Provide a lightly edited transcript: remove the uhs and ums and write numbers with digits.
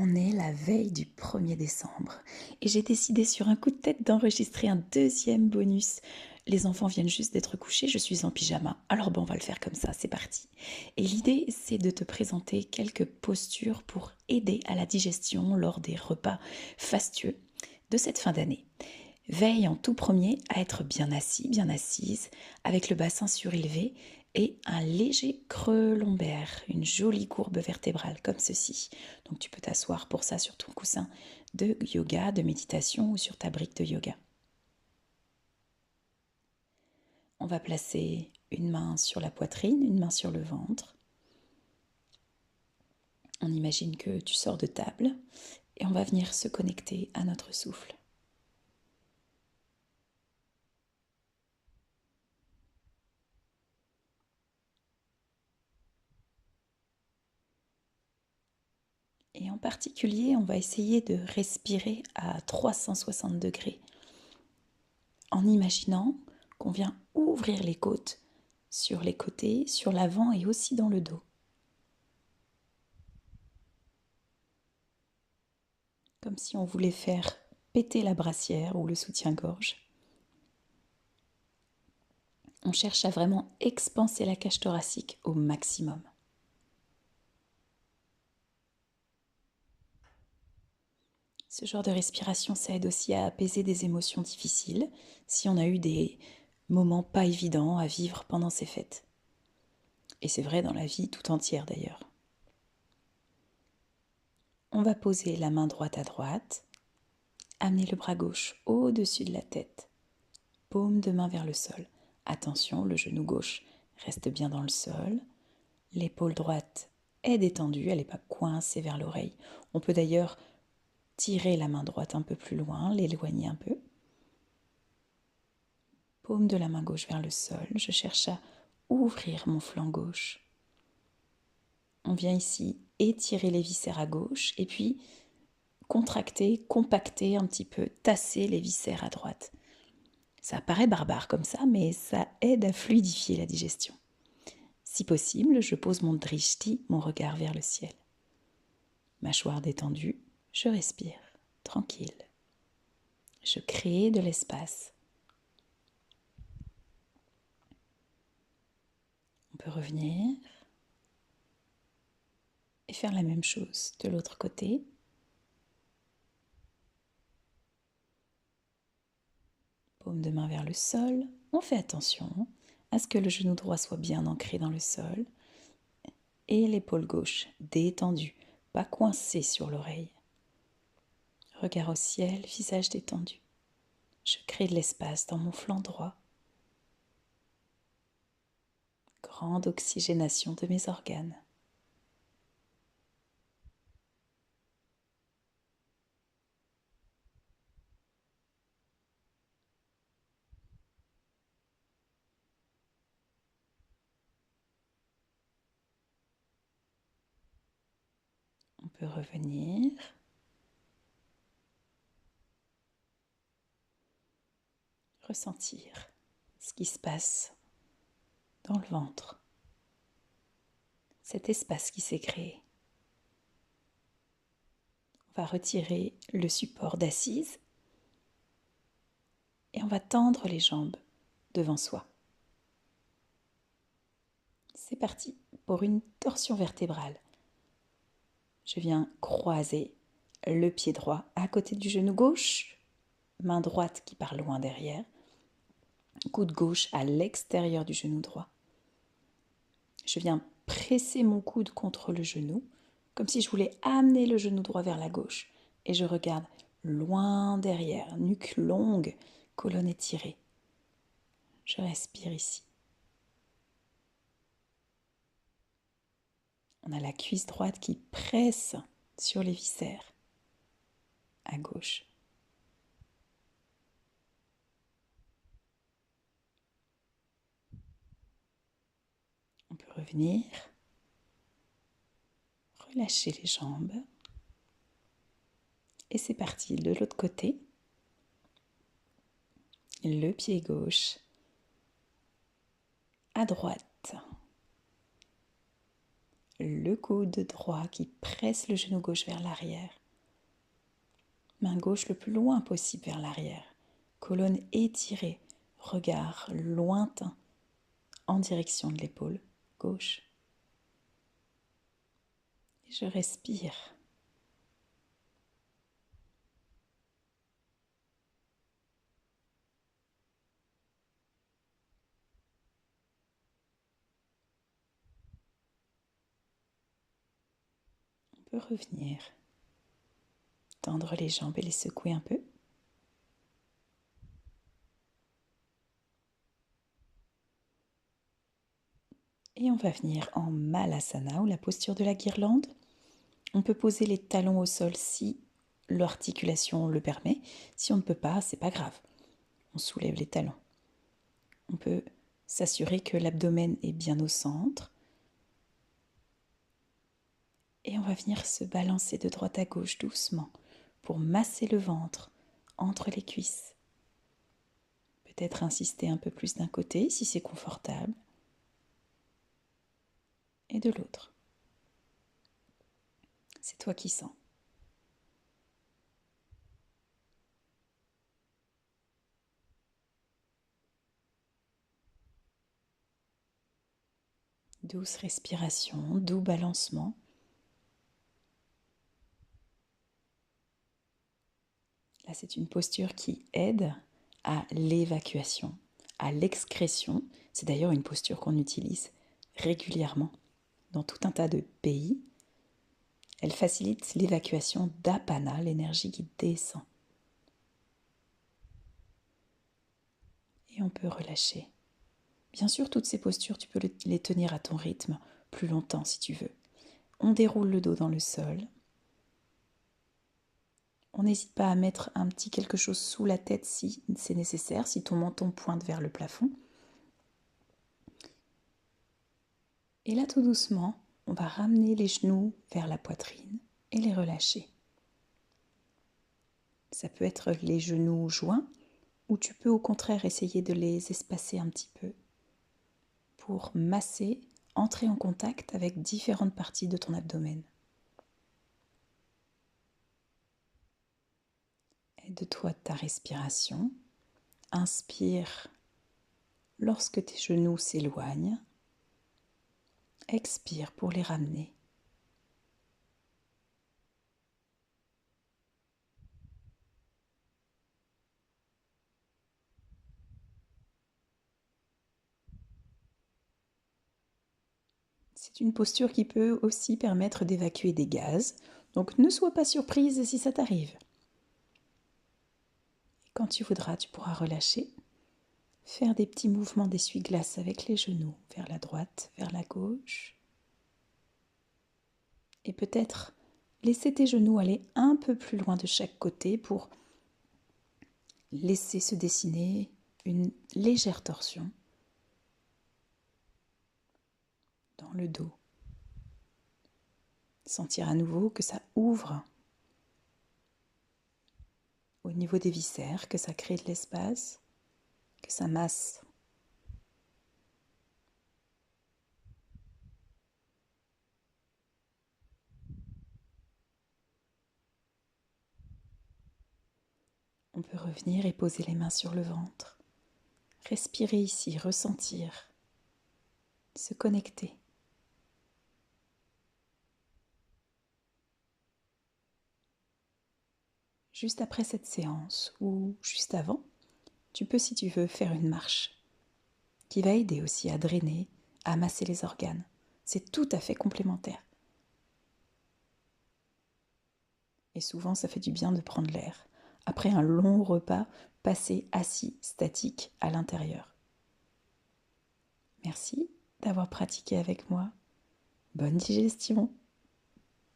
On est la veille du 1er décembre et j'ai décidé sur un coup de tête d'enregistrer un deuxième bonus. Les enfants viennent juste d'être couchés, je suis en pyjama. Alors bon, on va le faire comme ça, c'est parti. Et l'idée, c'est de te présenter quelques postures pour aider à la digestion lors des repas fastueux de cette fin d'année. Veille en tout premier à être bien assis, bien assise, avec le bassin surélevé et un léger creux lombaire, une jolie courbe vertébrale comme ceci. Donc tu peux t'asseoir pour ça sur ton coussin de yoga, de méditation ou sur ta brique de yoga. On va placer une main sur la poitrine, une main sur le ventre. On imagine que tu sors de table et on va venir se connecter à notre souffle. Et en particulier, on va essayer de respirer à 360 degrés en imaginant qu'on vient ouvrir les côtes sur les côtés, sur l'avant et aussi dans le dos. Comme si on voulait faire péter la brassière ou le soutien-gorge. On cherche à vraiment expanser la cage thoracique au maximum. Ce genre de respiration, ça aide aussi à apaiser des émotions difficiles si on a eu des moments pas évidents à vivre pendant ces fêtes. Et c'est vrai dans la vie tout entière d'ailleurs. On va poser la main droite à droite, amener le bras gauche au-dessus de la tête, paume de main vers le sol. Attention, le genou gauche reste bien dans le sol, l'épaule droite est détendue, elle n'est pas coincée vers l'oreille. On peut d'ailleurs tirer la main droite un peu plus loin, l'éloigner un peu. Paume de la main gauche vers le sol, je cherche à ouvrir mon flanc gauche. On vient ici étirer les viscères à gauche et puis contracter, compacter un petit peu, tasser les viscères à droite. Ça paraît barbare comme ça, mais ça aide à fluidifier la digestion. Si possible, je pose mon drishti, mon regard vers le ciel. Mâchoire détendue, je respire, tranquille. Je crée de l'espace. On peut revenir et faire la même chose de l'autre côté. Paume de main vers le sol. On fait attention à ce que le genou droit soit bien ancré dans le sol et l'épaule gauche détendue, pas coincée sur l'oreille. Regard au ciel, visage détendu. Je crée de l'espace dans mon flanc droit. Grande oxygénation de mes organes. On peut revenir. Ressentir ce qui se passe dans le ventre. Cet espace qui s'est créé. On va retirer le support d'assise et on va tendre les jambes devant soi. C'est parti pour une torsion vertébrale. Je viens croiser le pied droit à côté du genou gauche, main droite qui part loin derrière, coude gauche à l'extérieur du genou droit. Je viens presser mon coude contre le genou, comme si je voulais amener le genou droit vers la gauche. Et je regarde loin derrière, nuque longue, colonne étirée. Je respire ici. On a la cuisse droite qui presse sur les viscères, à gauche. On peut revenir, relâcher les jambes. Et c'est parti, de l'autre côté. Le pied gauche à droite. Le coude droit qui presse le genou gauche vers l'arrière. Main gauche le plus loin possible vers l'arrière. Colonne étirée, regard lointain en direction de l'épaule gauche. Et je respire. On peut revenir. Tendre les jambes et les secouer un peu. Et on va venir en Malasana ou la posture de la guirlande. On peut poser les talons au sol si l'articulation le permet. Si on ne peut pas, c'est pas grave. On soulève les talons. On peut s'assurer que l'abdomen est bien au centre. Et on va venir se balancer de droite à gauche doucement pour masser le ventre entre les cuisses. Peut-être insister un peu plus d'un côté si c'est confortable. Et de l'autre. C'est toi qui sens. Douce respiration, doux balancement. Là, c'est une posture qui aide à l'évacuation, à l'excrétion. C'est d'ailleurs une posture qu'on utilise régulièrement dans tout un tas de pays. Elle facilite l'évacuation d'apana, l'énergie qui descend. Et on peut relâcher. Bien sûr, toutes ces postures, tu peux les tenir à ton rythme plus longtemps si tu veux. On déroule le dos dans le sol. On n'hésite pas à mettre un petit quelque chose sous la tête si c'est nécessaire, si ton menton pointe vers le plafond. Et là, tout doucement, on va ramener les genoux vers la poitrine et les relâcher. Ça peut être les genoux joints ou tu peux au contraire essayer de les espacer un petit peu pour masser, entrer en contact avec différentes parties de ton abdomen. Aide-toi de ta respiration. Inspire lorsque tes genoux s'éloignent. Expire pour les ramener. C'est une posture qui peut aussi permettre d'évacuer des gaz, donc ne sois pas surprise si ça t'arrive. Et quand tu voudras, tu pourras relâcher, faire des petits mouvements d'essuie-glace avec les genoux vers la droite, vers la gauche. Et peut-être laisser tes genoux aller un peu plus loin de chaque côté pour laisser se dessiner une légère torsion dans le dos. Sentir à nouveau que ça ouvre au niveau des viscères, que ça crée de l'espace, que ça masse. On peut revenir et poser les mains sur le ventre. Respirer ici, ressentir, se connecter. Juste après cette séance ou juste avant, tu peux, si tu veux, faire une marche qui va aider aussi à drainer, à masser les organes. C'est tout à fait complémentaire. Et souvent, ça fait du bien de prendre l'air. Après un long repas, passé assis, statique, à l'intérieur. Merci d'avoir pratiqué avec moi. Bonne digestion!